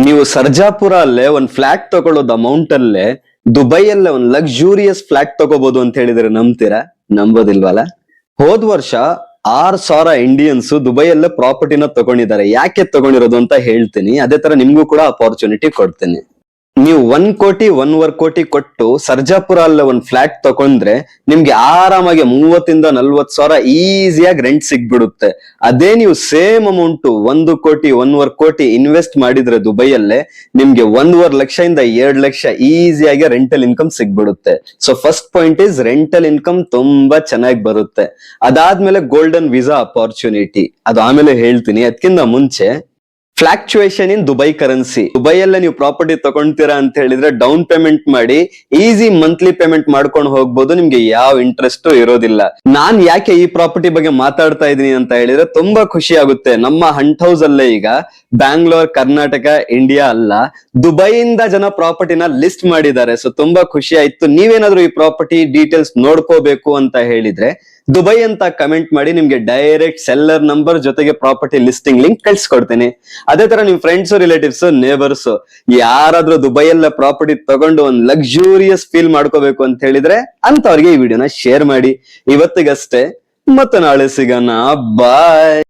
ನೀವು ಸರ್ಜಾಪುರ ಅಲ್ಲೇ ಒಂದ್ ಫ್ಲಾಟ್ ತಗೊಳ್ಳೋದು ಅಮೌಂಟ್ ಅಲ್ಲೇ ದುಬೈಯಲ್ಲೇ ಒಂದ್ ಲಕ್ಸುರಿಯಸ್ ಫ್ಲಾಟ್ ತಗೋಬಹುದು ಅಂತ ಹೇಳಿದ್ರೆ ನಂಬ್ತೀರಾ? ನಂಬೋದಿಲ್ವಲ್ಲ. ಹೋದ್ ವರ್ಷ 6,000 ಇಂಡಿಯನ್ಸ್ ದುಬೈಯಲ್ಲೇ ಪ್ರಾಪರ್ಟಿನ ತಗೊಂಡಿದ್ದಾರೆ. ಯಾಕೆ ತಗೊಂಡಿರೋದು ಅಂತ ಹೇಳ್ತೀನಿ, ಅದೇ ತರ ನಿಮ್ಗೂ ಕೂಡ ಅಪಾರ್ಚುನಿಟಿ ಕೊಡ್ತೀನಿ. ನೀವು 1 ಕೋಟಿ 1.25 ಕೋಟಿ ಕೊಟ್ಟು ಸರ್ಜಾಪುರ ಅಲ್ಲೇ ಒಂದ್ ಫ್ಲಾಟ್ ತಗೊಂಡ್ರೆ ನಿಮ್ಗೆ ಆರಾಮಾಗಿ 30,000 ಇಂದ 40,000 ಈಸಿಯಾಗಿ ರೆಂಟ್ ಸಿಗ್ಬಿಡುತ್ತೆ. ಅದೇ ನೀವು ಸೇಮ್ ಅಮೌಂಟ್ 1 ಕೋಟಿ 1.25 ಕೋಟಿ ಇನ್ವೆಸ್ಟ್ ಮಾಡಿದ್ರೆ ದುಬೈಯಲ್ಲೇ ನಿಮ್ಗೆ 1.5 ಲಕ್ಷದಿಂದ 2 ಲಕ್ಷ ಈಸಿಯಾಗಿ ರೆಂಟಲ್ ಇನ್ಕಮ್ ಸಿಗ್ಬಿಡುತ್ತೆ. So first point is rental income ತುಂಬಾ ಚೆನ್ನಾಗಿ ಬರುತ್ತೆ. ಅದಾದ್ಮೇಲೆ ಗೋಲ್ಡನ್ ವೀಸಾ ಅಪಾರ್ಚುನಿಟಿ, ಅದು ಆಮೇಲೆ ಹೇಳ್ತೀನಿ. ಅದಕ್ಕಿಂತ ಮುಂಚೆ ಫ್ಲಾಕ್ಚುಯೇಷನ್ ಇನ್ ದುಬೈ ಕರೆನ್ಸಿ. ದುಬೈಯಲ್ಲೇ ನೀವು ಪ್ರಾಪರ್ಟಿ ತಗೊಂತೀರಾ ಅಂತ ಹೇಳಿದ್ರೆ ಡೌನ್ ಪೇಮೆಂಟ್ ಮಾಡಿ ಈಸಿ ಮಂತ್ಲಿ ಪೇಮೆಂಟ್ ಮಾಡ್ಕೊಂಡು ಹೋಗ್ಬೋದು. ನಿಮ್ಗೆ ಯಾವ ಇಂಟ್ರೆಸ್ಟ್ ಇರೋದಿಲ್ಲ. ನಾನ್ ಯಾಕೆ ಈ ಪ್ರಾಪರ್ಟಿ ಬಗ್ಗೆ ಮಾತಾಡ್ತಾ ಇದೀನಿ ಅಂತ ಹೇಳಿದ್ರೆ ತುಂಬಾ ಖುಷಿ ಆಗುತ್ತೆ. ನಮ್ಮ ಹಂಟ್ ಹೌಸ್ ಅಲ್ಲೇ ಈಗ ಬ್ಯಾಂಗ್ಳೂರ್, ಕರ್ನಾಟಕ, ಇಂಡಿಯಾ ಅಲ್ಲ, ದುಬೈಯಿಂದ ಜನ ಪ್ರಾಪರ್ಟಿನ ಲಿಸ್ಟ್ ಮಾಡಿದ್ದಾರೆ. ಸೊ ತುಂಬಾ ಖುಷಿ ಆಯ್ತು. ನೀವೇನಾದ್ರೂ ಈ ಪ್ರಾಪರ್ಟಿ ಡೀಟೇಲ್ಸ್ ನೋಡ್ಕೋಬೇಕು ಅಂತ ಹೇಳಿದ್ರೆ ದುಬೈ ಅಂತ ಕಮೆಂಟ್ ಮಾಡಿ, ನಿಮ್ಗೆ ಡೈರೆಕ್ಟ್ ಸೆಲ್ಲರ್ ನಂಬರ್ ಜೊತೆಗೆ ಪ್ರಾಪರ್ಟಿ ಲಿಸ್ಟಿಂಗ್ ಲಿಂಕ್ ಕಳ್ಸಿಕೊಡ್ತೀನಿ. ಅದೇ ತರ ನಿಮ್ ಫ್ರೆಂಡ್ಸ್, ರಿಲೇಟಿವ್ಸ್, ನೇಬರ್ಸ್ ಯಾರಾದ್ರೂ ದುಬೈಯಲ್ಲ ಪ್ರಾಪರ್ಟಿ ತಗೊಂಡು ಒಂದ್ ಲಕ್ಸುರಿಯಸ್ ಫೀಲ್ ಮಾಡ್ಕೋಬೇಕು ಅಂತ ಹೇಳಿದ್ರೆ ಅಂತವ್ರಿಗೆ ಈ ವಿಡಿಯೋನ ಶೇರ್ ಮಾಡಿ. ಇವತ್ತಿಗಷ್ಟೇ, ಮತ್ತೆ ನಾಳೆ ಸಿಗೋಣ. ಬಾಯ್.